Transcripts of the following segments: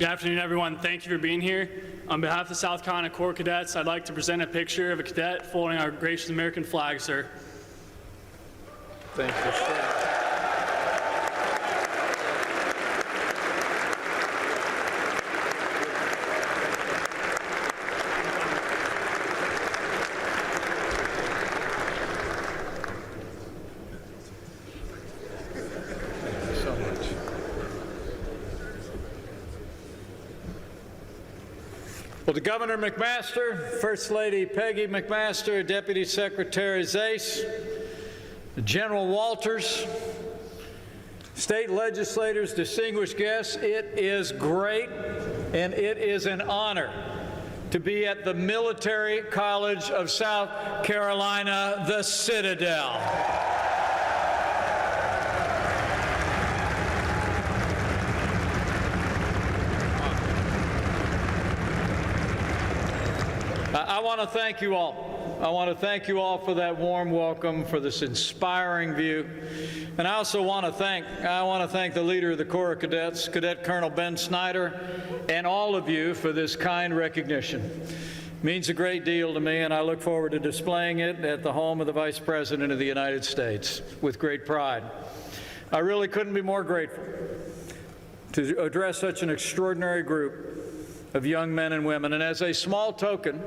Good afternoon, everyone. Thank you for being here. On behalf of the South Carolina Corps Cadets, I'd like to present a picture of a cadet folding our gracious American flag, sir. Thank you, sir. Well, to Governor McMaster, First Lady Peggy McMaster, Deputy Secretary Zace, General Walters, state legislators, distinguished guests, it is great and it is an honor to be at the Military College of South Carolina, the Citadel. I want to thank you all. I want to thank you all for that warm welcome, for this inspiring view. And I also want to thank the leader of the Corps of Cadets, Cadet Colonel Ben Snyder, and all of you for this kind recognition. It means a great deal to me, and I look forward to displaying it at the home of the Vice President of the United States with great pride. I really couldn't be more grateful to address such an extraordinary group of young men and women. And as a small token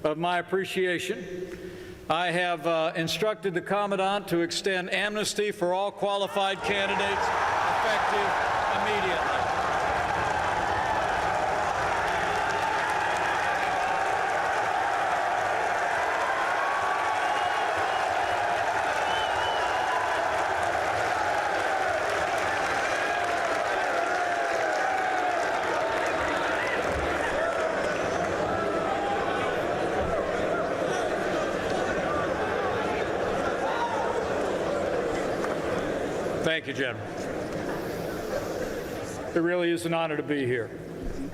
of my appreciation, I have instructed the Commandant to extend amnesty for all qualified candidates effective immediately. Thank you, General. It really is an honor to be here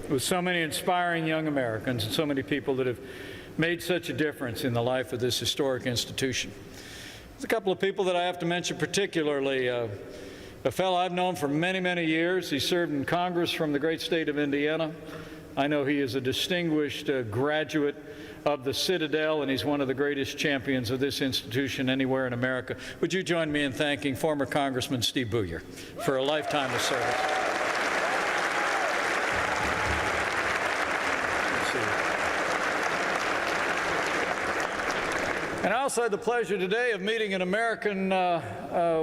with so many inspiring young Americans and so many people that have made such a difference in the life of this historic institution. There's a couple of people that I have to mention particularly. A fellow I've known for many, many years. He served in Congress from the great state of Indiana. I know he is a distinguished graduate of the Citadel, and he's one of the greatest champions of this institution anywhere in America. Would you join me in thanking former Congressman Steve Booyer for a lifetime of service? And I also had the pleasure today of meeting an American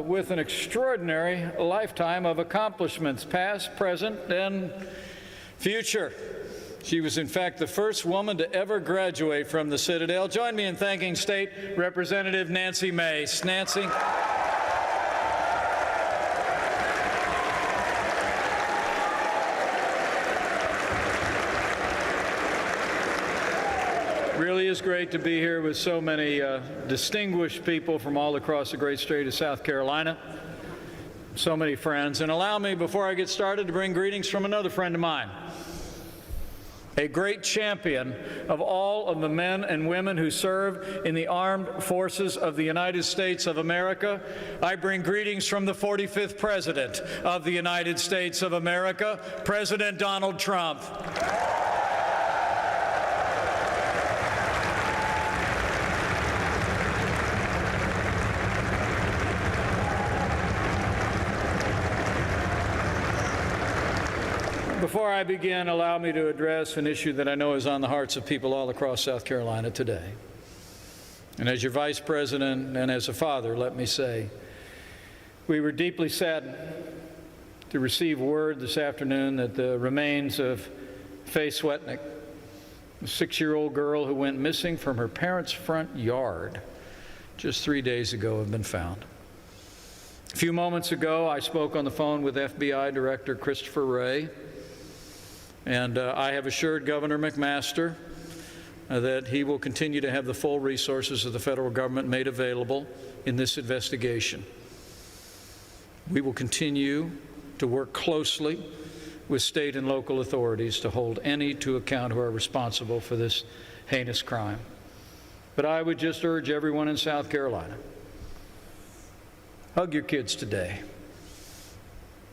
with an extraordinary lifetime of accomplishments, past, present, and future. She was, in fact, the first woman to ever graduate from the Citadel. Join me in thanking State Representative Nancy Mace. Nancy. Really is great to be here with so many distinguished people from all across the great state of South Carolina. So many friends. And allow me, before I get started, to bring greetings from another friend of mine, a great champion of all of the men and women who serve in the armed forces of the United States of America. I bring greetings from the 45th President of the United States of America, President Donald Trump. Before I begin, allow me to address an issue that I know is on the hearts of people all across South Carolina today. And as your Vice President and as a father, let me say, we were deeply saddened to receive word this afternoon that the remains of Faye Swetnick, a 6-year-old girl who went missing from her parents' front yard just 3 days ago, have been found. A few moments ago, I spoke on the phone with FBI Director Christopher Wray, and I have assured Governor McMaster that he will continue to have the full resources of the federal government made available in this investigation. We will continue to work closely with state and local authorities to hold any to account who are responsible for this heinous crime. But I would just urge everyone in South Carolina, hug your kids today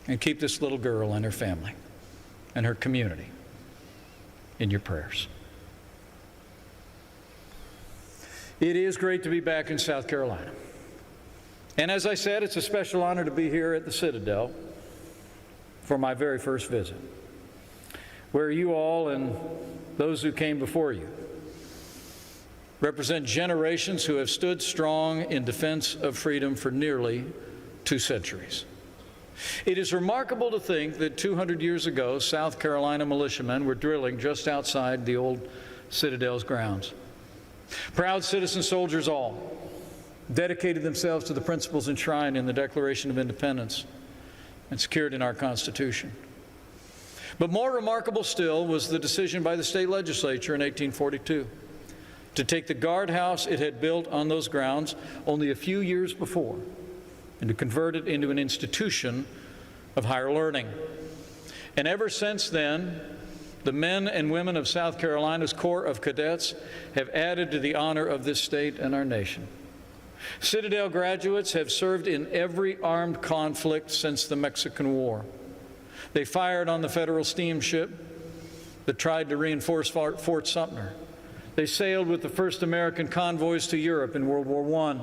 and keep this little girl and her family and her community in your prayers. It is great to be back in South Carolina. And as I said, it's a special honor to be here at the Citadel for my very first visit, where you all and those who came before you represent generations who have stood strong in defense of freedom for nearly 2 centuries. It is remarkable to think that 200 years ago, South Carolina militiamen were drilling just outside the old Citadel's grounds. Proud citizen soldiers all dedicated themselves to the principles enshrined in the Declaration of Independence and secured in our Constitution. But more remarkable still was the decision by the state legislature in 1842 to take the guardhouse it had built on those grounds only a few years before and to convert it into an institution of higher learning. And ever since then, the men and women of South Carolina's Corps of Cadets have added to the honor of this state and our nation. Citadel graduates have served in every armed conflict since the Mexican War. They fired on the Federal steamship that tried to reinforce Fort Sumter. They sailed with the first American convoys to Europe in World War I.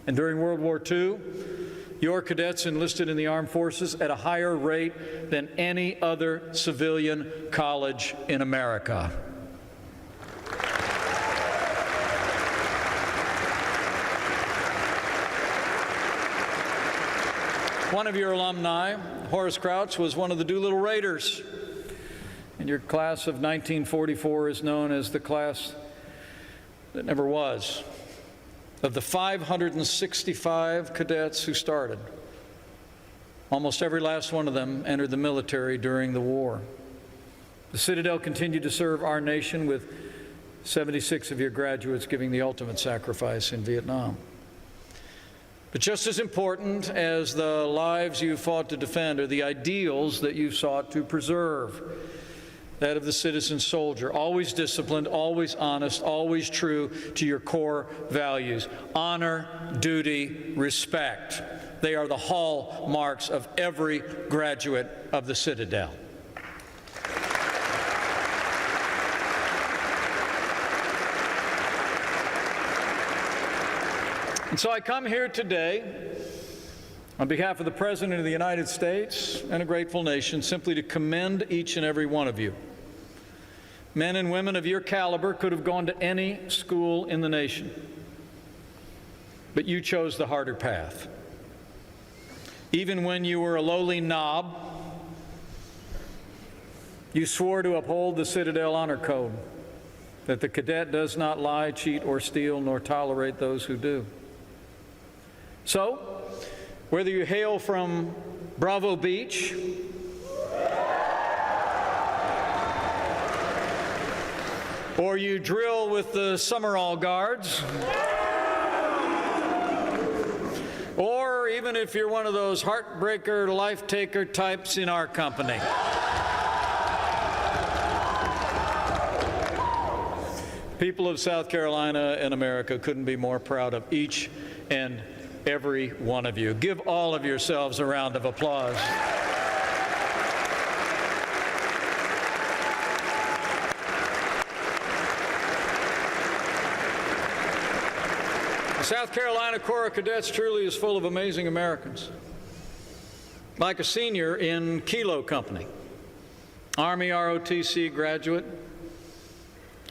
And during World War II, your cadets enlisted in the armed forces at a higher rate than any other civilian college in America. One of your alumni, Horace Crouch, was one of the Doolittle Raiders. And your class of 1944 is known as the class that never was. Of the 565 cadets who started, almost every last one of them entered the military during the war. The Citadel continued to serve our nation with 76 of your graduates giving the ultimate sacrifice in Vietnam. But just as important as the lives you fought to defend are the ideals that you sought to preserve. That of the citizen soldier, always disciplined, always honest, always true to your core values. Honor, duty, respect. They are the hallmarks of every graduate of the Citadel. And so I come here today on behalf of the President of the United States and a grateful nation simply to commend each and every one of you. Men and women of your caliber could have gone to any school in the nation, but you chose the harder path. Even when you were a lowly knob, you swore to uphold the Citadel Honor Code, that the cadet does not lie, cheat, or steal, nor tolerate those who do. So, whether you hail from Bravo Beach, or you drill with the Summerall Guards, or even if you're one of those heartbreaker, life-taker types in our company. People of South Carolina and America couldn't be more proud of each and every one of you. Give all of yourselves a round of applause. The South Carolina Corps of Cadets truly is full of amazing Americans. Like a senior in Kilo Company, Army ROTC graduate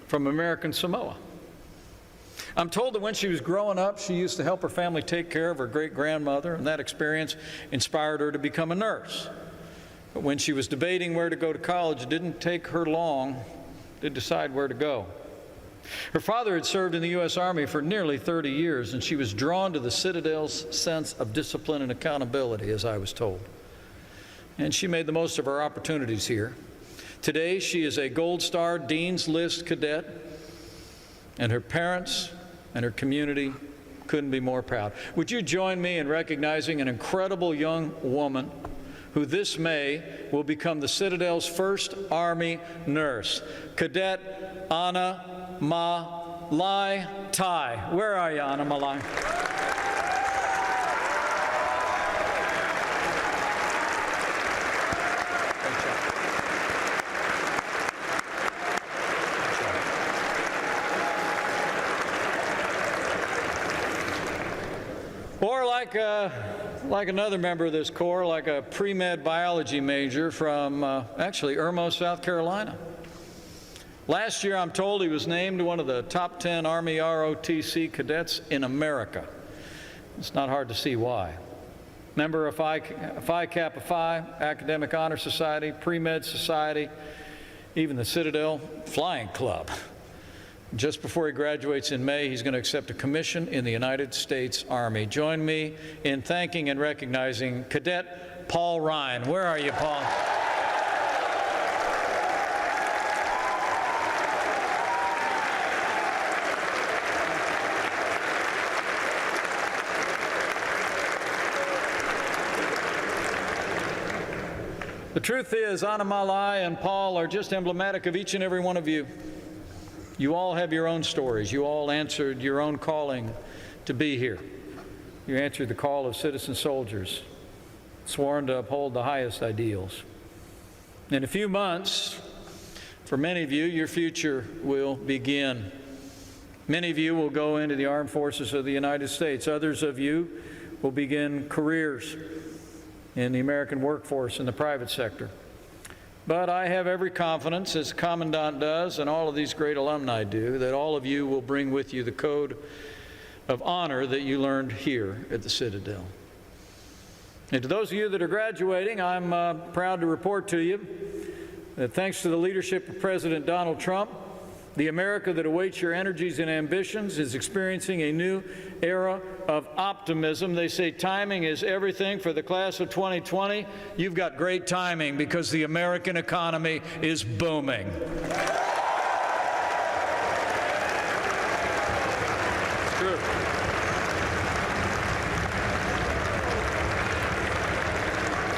from American Samoa. I'm told that when she was growing up, she used to help her family take care of her great-grandmother, and that experience inspired her to become a nurse. But when she was debating where to go to college, it didn't take her long to decide where to go. Her father had served in the U.S. Army for nearly 30 years, and she was drawn to the Citadel's sense of discipline and accountability, as I was told. And she made the most of her opportunities here. Today, she is a Gold Star Dean's List cadet, and her parents and her community couldn't be more proud. Would you join me in recognizing an incredible young woman who this May will become the Citadel's first Army nurse, Cadet Anna Malai Tai. Where are you, Anna Malai? like another member of this Corps, like a pre-med biology major from actually Irmo, South Carolina. Last year, I'm told he was named one of the top 10 Army ROTC cadets in America. It's not hard to see why. Member of Phi Kappa Phi, Academic Honor Society, Pre-Med Society, even the Citadel Flying Club. Just before he graduates in May, he's going to accept a commission in the United States Army. Join me in thanking and recognizing Cadet Paul Ryan. Where are you, Paul? The truth is, Anna Malai and Paul are just emblematic of each and every one of you. You all have your own stories. You all answered your own calling to be here. You answered the call of citizen soldiers, sworn to uphold the highest ideals. In a few months, for many of you, your future will begin. Many of you will go into the armed forces of the United States. Others of you will begin careers in the American workforce in the private sector. But I have every confidence, as the Commandant does and all of these great alumni do, that all of you will bring with you the code of honor that you learned here at the Citadel. And to those of you that are graduating, I'm proud to report to you that thanks to the leadership of President Donald Trump, the America that awaits your energies and ambitions is experiencing a new era of optimism. They say timing is everything for the class of 2020. You've got great timing because the American economy is booming. It's true.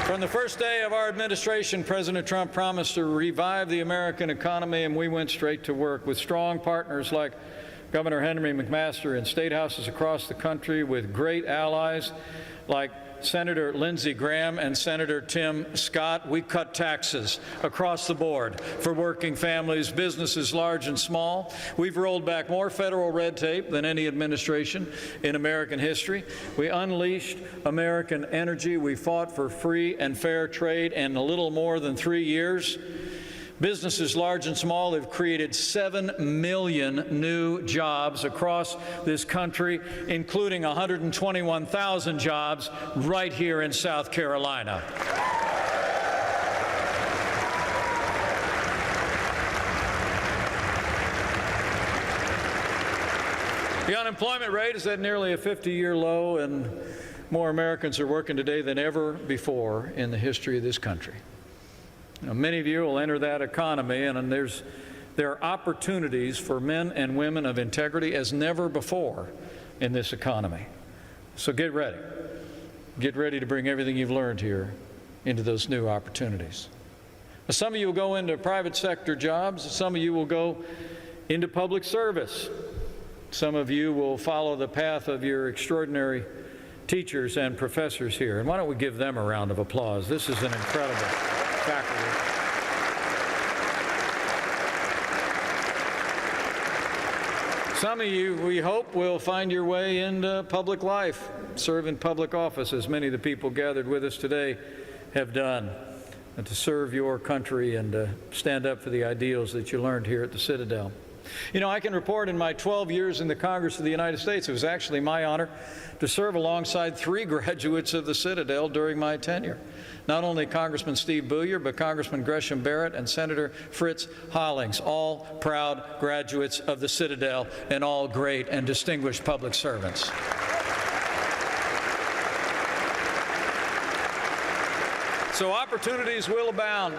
From the first day of our administration, President Trump promised to revive the American economy, and we went straight to work with strong partners like Governor Henry McMaster in state houses across the country, with great allies like Senator Lindsey Graham and Senator Tim Scott. We cut taxes across the board for working families, businesses large and small. We've rolled back more federal red tape than any administration in American history. We unleashed American energy. We fought for free and fair trade, and in a little more than 3 years, businesses large and small have created 7 million new jobs across this country, including 121,000 jobs right here in South Carolina. The unemployment rate is at nearly a 50-year low, and more Americans are working today than ever before in the history of this country. You know, many of you will enter that economy, and there are opportunities for men and women of integrity as never before in this economy. So get ready. Get ready to bring everything you've learned here into those new opportunities. Now, some of you will go into private sector jobs. Some of you will go into public service. Some of you will follow the path of your extraordinary teachers and professors here. And why don't we give them a round of applause? This is an incredible faculty. Some of you, we hope, will find your way into public life, serve in public office, as many of the people gathered with us today have done, and to serve your country and to stand up for the ideals that you learned here at the Citadel. You know, I can report in my 12 years in the Congress of the United States, it was actually my honor to serve alongside 3 graduates of the Citadel during my tenure. Not only Congressman Steve Booyer, but Congressman Gresham Barrett and Senator Fritz Hollings, all proud graduates of the Citadel and all great and distinguished public servants. So opportunities will abound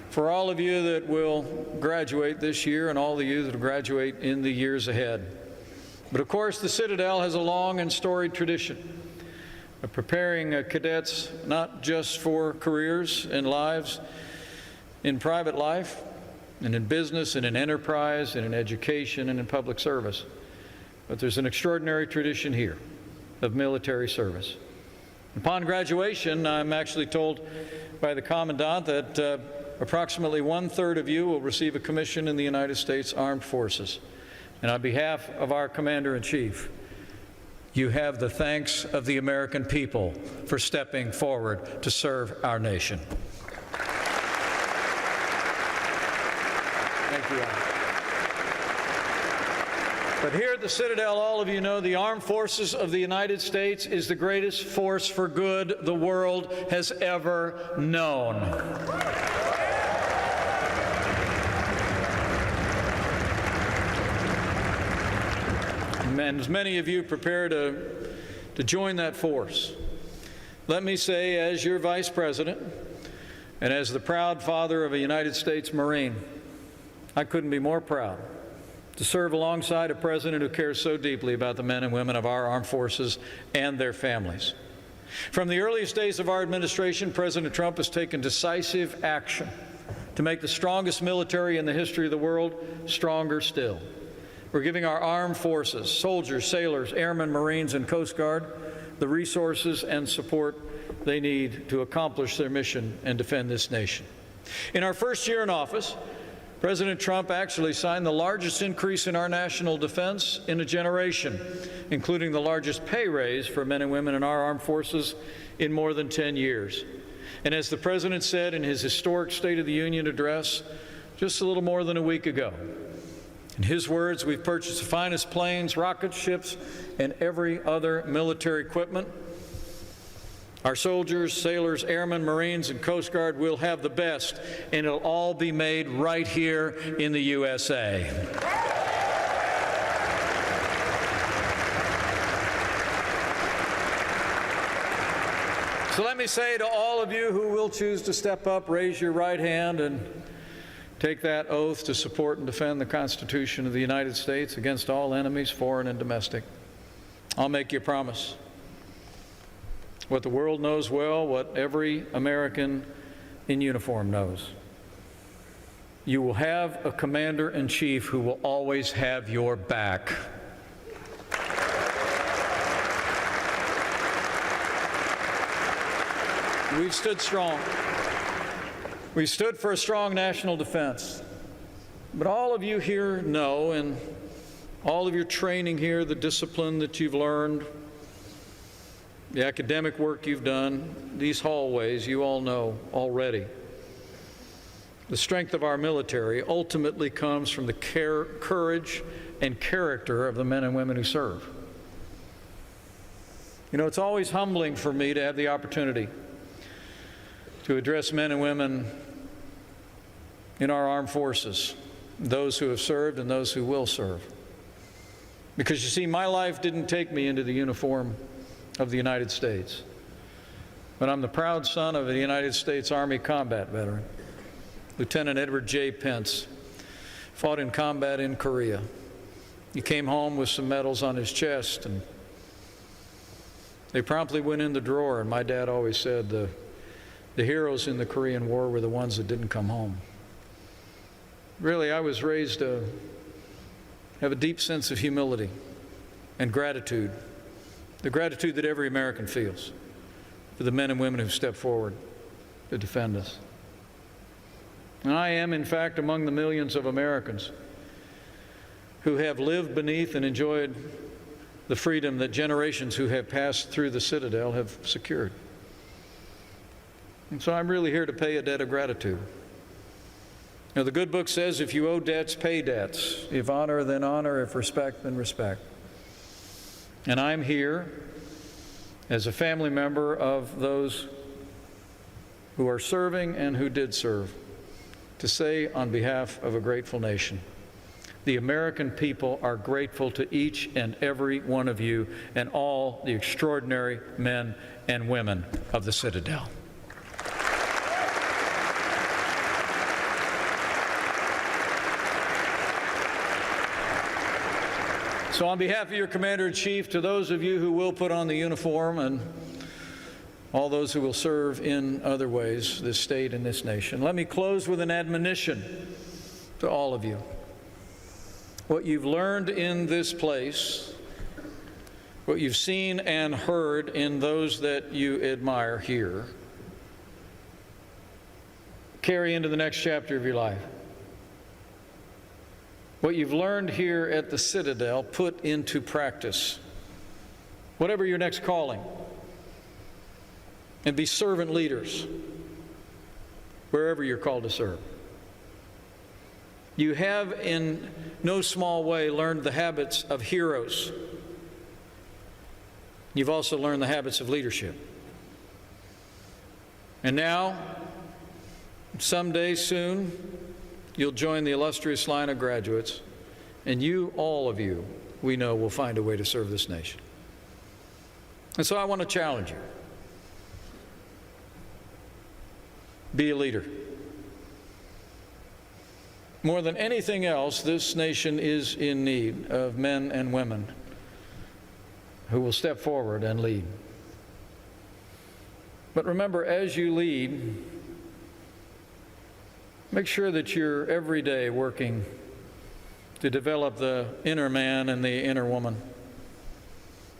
for all of you that will graduate this year and all of you that will graduate in the years ahead. But of course, the Citadel has a long and storied tradition of preparing cadets not just for careers and lives in private life and in business and in enterprise and in education and in public service, but there's an extraordinary tradition here of military service. Upon graduation, I'm actually told by the Commandant that approximately 1/3 of you will receive a commission in the United States Armed Forces. And on behalf of our Commander-in-Chief, You have the thanks of the American people for stepping forward to serve our nation. Thank you all. But here at the Citadel, all of you know the armed forces of the United States is the greatest force for good the world has ever known. And as many of you prepare to join that force, let me say, as your Vice President and as the proud father of a United States Marine, I couldn't be more proud to serve alongside a president who cares so deeply about the men and women of our armed forces and their families. From the earliest days of our administration, President Trump has taken decisive action to make the strongest military in the history of the world stronger still. We're giving our armed forces, soldiers, sailors, airmen, Marines, and Coast Guard the resources and support they need to accomplish their mission and defend this nation. In our first year in office, President Trump actually signed the largest increase in our national defense in a generation, including the largest pay raise for men and women in our armed forces in more than 10 years. And as the President said in his historic State of the Union address just a little more than a week ago, in his words, we've purchased the finest planes, rockets, ships, and every other military equipment. Our soldiers, sailors, airmen, Marines, and Coast Guard will have the best, and it'll all be made right here in the USA. So let me say to all of you who will choose to step up, raise your right hand and take that oath to support and defend the Constitution of the United States against all enemies, foreign and domestic. I'll make you a promise. What the world knows well, what every American in uniform knows. You will have a commander-in-chief who will always have your back. We've stood strong. We stood for a strong national defense. But all of you here know, and all of your training here, the discipline that you've learned, the academic work you've done, these hallways, you all know already. The strength of our military ultimately comes from the courage and character of the men and women who serve. You know, it's always humbling for me to have the opportunity to address men and women in our armed forces, those who have served and those who will serve. Because you see, my life didn't take me into the uniform of the United States. But I'm the proud son of a United States Army combat veteran. Lieutenant Edward J. Pence fought in combat in Korea. He came home with some medals on his chest, and they promptly went in the drawer, and my dad always said the heroes in the Korean War were the ones that didn't come home. Really, I was raised to have a deep sense of humility and gratitude, the gratitude that every American feels for the men and women who step forward to defend us. And I am, in fact, among the millions of Americans who have lived beneath and enjoyed the freedom that generations who have passed through the Citadel have secured. And so I'm really here to pay a debt of gratitude. Now, the good book says, if you owe debts, pay debts. If honor, then honor. If respect, then respect. And I'm here as a family member of those who are serving and who did serve to say on behalf of a grateful nation, the American people are grateful to each and every one of you and all the extraordinary men and women of the Citadel. So on behalf of your Commander-in-Chief, to those of you who will put on the uniform and all those who will serve in other ways, this state and this nation, let me close with an admonition to all of you. What you've learned in this place, what you've seen and heard in those that you admire here, carry into the next chapter of your life. What you've learned here at the Citadel, put into practice whatever your next calling, and be servant leaders wherever you're called to serve. You have in no small way learned the habits of heroes. You've also learned the habits of leadership. And now, someday soon, you'll join the illustrious line of graduates, and you, all of you, we know, will find a way to serve this nation. And so I want to challenge you. Be a leader. More than anything else, this nation is in need of men and women who will step forward and lead. But remember, as you lead, make sure that you're every day working to develop the inner man and the inner woman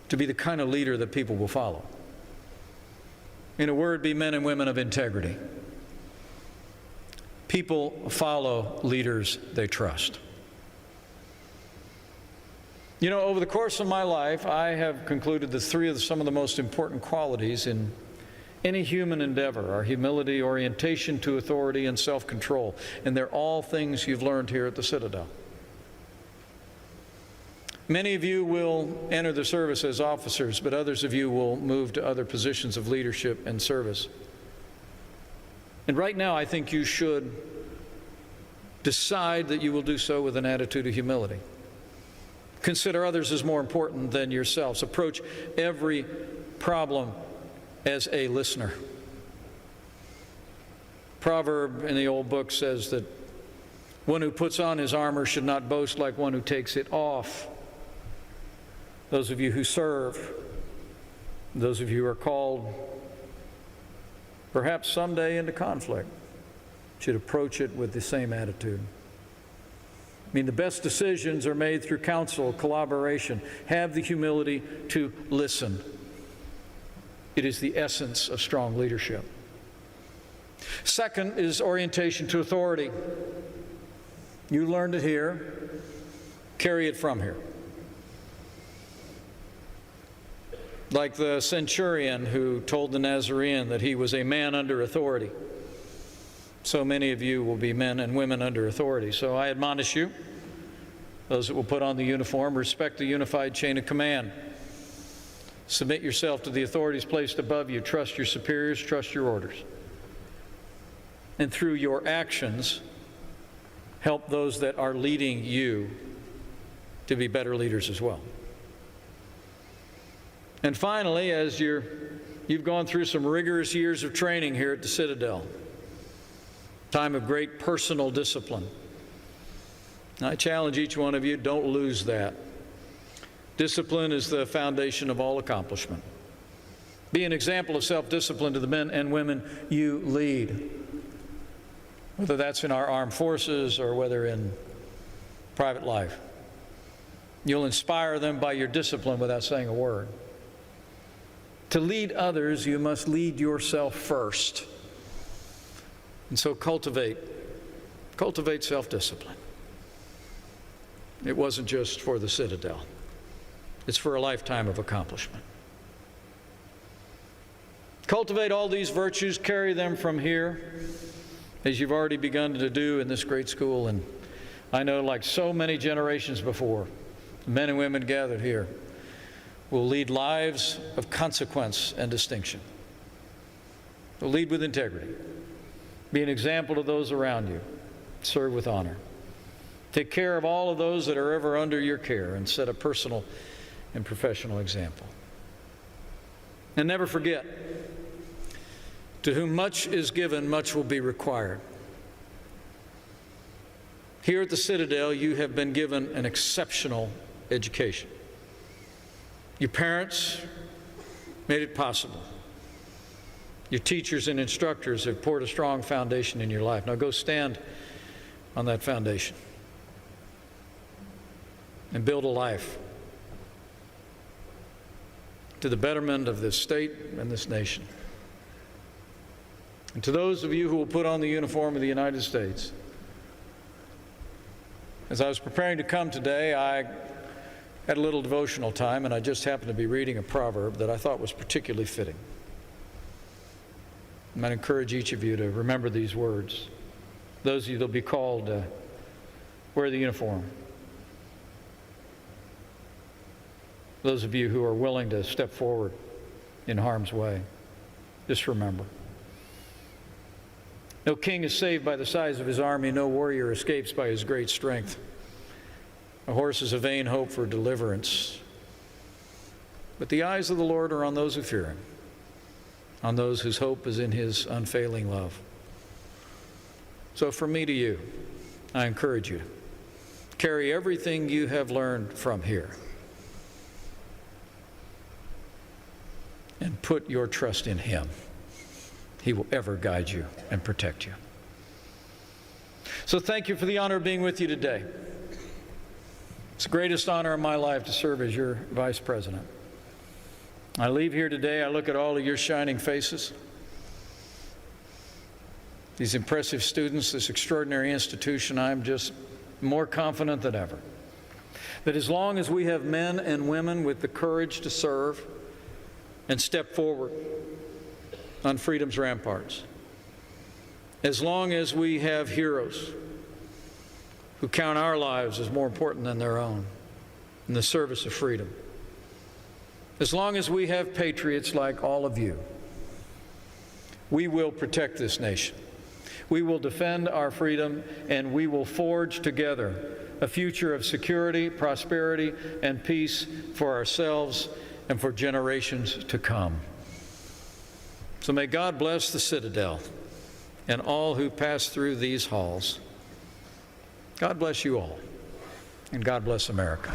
to be the kind of leader that people will follow. In a word, be men and women of integrity. People follow leaders they trust. You know, over the course of my life, I have concluded that some of the most important qualities in any human endeavor are humility, orientation to authority, and self-control. And they're all things you've learned here at the Citadel. Many of you will enter the service as officers, but others of you will move to other positions of leadership and service. And right now, I think you should decide that you will do so with an attitude of humility. Consider others as more important than yourselves. Approach every problem as a listener. Proverb in the old book says that one who puts on his armor should not boast like one who takes it off. Those of you who serve, those of you who are called perhaps someday into conflict, should approach it with the same attitude. I mean, the best decisions are made through counsel, collaboration. Have the humility to listen. It is the essence of strong leadership. Second is orientation to authority. You learned it here. Carry it from here. Like the centurion who told the Nazarene that he was a man under authority, so many of you will be men and women under authority. So I admonish you, those that will put on the uniform, respect the unified chain of command. Submit yourself to the authorities placed above you. Trust your superiors, trust your orders. And through your actions, help those that are leading you to be better leaders as well. And finally, as you've gone through some rigorous years of training here at the Citadel, time of great personal discipline, I challenge each one of you, don't lose that. Discipline is the foundation of all accomplishment. Be an example of self-discipline to the men and women you lead, whether that's in our armed forces or whether in private life. You'll inspire them by your discipline without saying a word. To lead others, you must lead yourself first. And so cultivate self-discipline. It wasn't just for the Citadel. It's for a lifetime of accomplishment. Cultivate all these virtues, carry them from here, as you've already begun to do in this great school. And I know, like so many generations before, men and women gathered here will lead lives of consequence and distinction. Will lead with integrity. Be an example to those around you. Serve with honor. Take care of all of those that are ever under your care and set a personal and professional example. And never forget, to whom much is given, much will be required. Here at the Citadel, you have been given an exceptional education. Your parents made it possible. Your teachers and instructors have poured a strong foundation in your life. Now go stand on that foundation and build a life to the betterment of this state and this nation. And to those of you who will put on the uniform of the United States, as I was preparing to come today, I Had a little devotional time, and I just happened to be reading a proverb that I thought was particularly fitting. I'm going to encourage each of you to remember these words. Those of you that will be called to wear the uniform. Those of you who are willing to step forward in harm's way, just remember. No king is saved by the size of his army. No warrior escapes by his great strength. A horse is a vain hope for deliverance. But the eyes of the Lord are on those who fear him, on those whose hope is in his unfailing love. So from me to you, I encourage you, carry everything you have learned from here and put your trust in him. He will ever guide you and protect you. So thank you for the honor of being with you today. It's the greatest honor in my life to serve as your vice president. I leave here today, I look at all of your shining faces, these impressive students, this extraordinary institution. I'm just more confident than ever that as long as we have men and women with the courage to serve and step forward on freedom's ramparts, as long as we have heroes who count our lives as more important than their own in the service of freedom, as long as we have patriots like all of you, we will protect this nation. We will defend our freedom, and we will forge together a future of security, prosperity, and peace for ourselves and for generations to come. So may God bless the Citadel and all who pass through these halls. God bless you all, and God bless America.